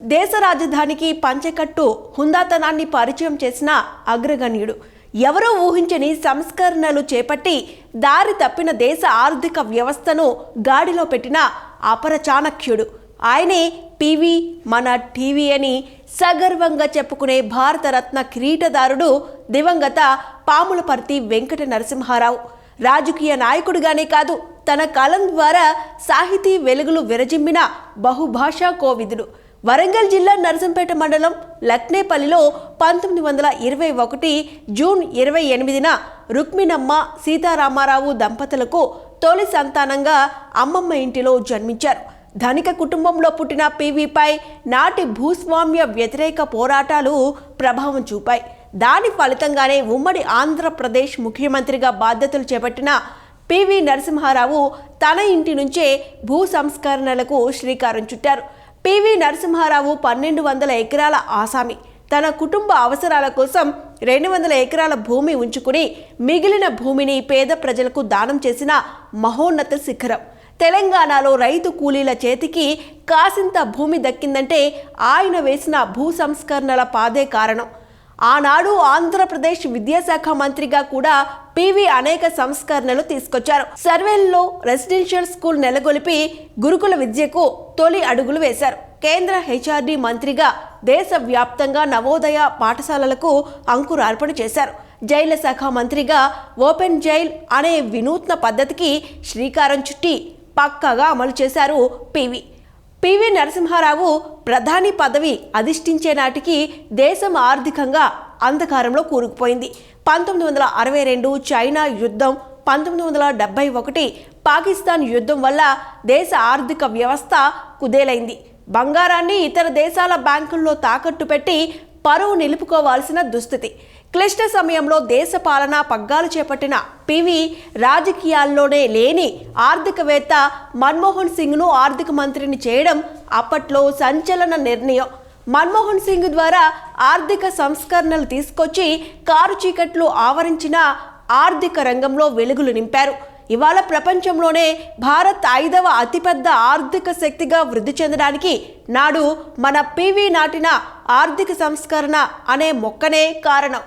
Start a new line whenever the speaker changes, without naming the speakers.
దేశ రాజధానికి పంచెకట్టు హుందాతనాన్ని పరిచయం చేసిన అగ్రగణ్యుడు. ఎవరో ఊహించని సంస్కరణలు చేపట్టి దారి తప్పిన దేశ ఆర్థిక వ్యవస్థను గాడిలో పెట్టిన అపర చాణక్యుడు. ఆయనే పివి మన టీవీ అని సగర్వంగా చెప్పుకునే భారతరత్న కిరీటదారుడు దివంగత పాములపర్తి వెంకట నరసింహారావు. రాజకీయ నాయకుడిగానే కాదు, తన కలం ద్వారా సాహితీ వెలుగులు విరజిమ్మిన బహుభాషా కోవిదుడు. వరంగల్ జిల్లా నరసంపేట మండలం లక్నేపల్లిలో 1921 జూన్ 28న రుక్మిణమ్మ సీతారామారావు దంపతులకు తొలి సంతానంగా అమ్మమ్మ ఇంటిలో జన్మించారు. ధనిక కుటుంబంలో పుట్టిన పివిపై నాటి భూస్వామ్య వ్యతిరేక పోరాటాలు ప్రభావం చూపాయి. దాని ఫలితంగానే ఉమ్మడి ఆంధ్రప్రదేశ్ ముఖ్యమంత్రిగా బాధ్యతలు చేపట్టిన పివి నరసింహారావు తన ఇంటి నుంచే భూ సంస్కరణలకు శ్రీకారం చుట్టారు. పివి నరసింహారావు 1200 ఎకరాల ఆసామి. తన కుటుంబ అవసరాల కోసం 200 ఎకరాల భూమి ఉంచుకుని మిగిలిన భూమిని పేద ప్రజలకు దానం చేసిన మహోన్నత శిఖరం. తెలంగాణలో రైతు కూలీల చేతికి కాసింత భూమి దక్కిందంటే ఆయన వేసిన భూ సంస్కరణల పాదే కారణం. ఆనాడు ఆంధ్రప్రదేశ్ విద్యాశాఖ మంత్రిగా కూడా పివి అనేక సంస్కరణలు తీసుకొచ్చారు. సర్వేల్లో రెసిడెన్షియల్ స్కూల్ నెలకొల్పి గురుకుల విద్యకు తొలి అడుగులు వేశారు. కేంద్ర హెచ్ఆర్డి మంత్రిగా దేశవ్యాప్తంగా నవోదయ పాఠశాలలకు అంకురార్పణ చేశారు. జైళ్ల శాఖ మంత్రిగా ఓపెన్ జైల్ అనే వినూత్న పద్ధతికి శ్రీకారం చుట్టి పక్కాగా అమలు చేశారు పివి నరసింహారావు. ప్రధాని పదవి అధిష్ఠించే నాటికి దేశం ఆర్థికంగా అంధకారంలో కూరుకుపోయింది. 1962 చైనా యుద్ధం, 1971 పాకిస్తాన్ యుద్ధం వల్ల దేశ ఆర్థిక వ్యవస్థ కుదేలైంది. బంగారాన్ని ఇతర దేశాల బ్యాంకుల్లో తాకట్టు పెట్టి పరువు నిలుపుకోవాల్సిన దుస్థితి. క్లిష్ట సమయంలో దేశ పాలన పగ్గాలు చేపట్టిన పివి రాజకీయాల్లోనే లేని ఆర్థికవేత్త మన్మోహన్ సింగ్ను ఆర్థిక మంత్రిని చేయడం అప్పట్లో సంచలన నిర్ణయం. మన్మోహన్ సింగ్ ద్వారా ఆర్థిక సంస్కరణలు తీసుకొచ్చి కారు చీకట్లు ఆవరించిన ఆర్థిక రంగంలో వెలుగులు నింపారు. ఇవాళ ప్రపంచంలోనే భారత్ 5వ అతిపెద్ద ఆర్థిక శక్తిగా వృద్ధి చెందడానికి నాడు మన పివి నాటిన ఆర్థిక సంస్కరణ అనే మొక్కనే కారణం.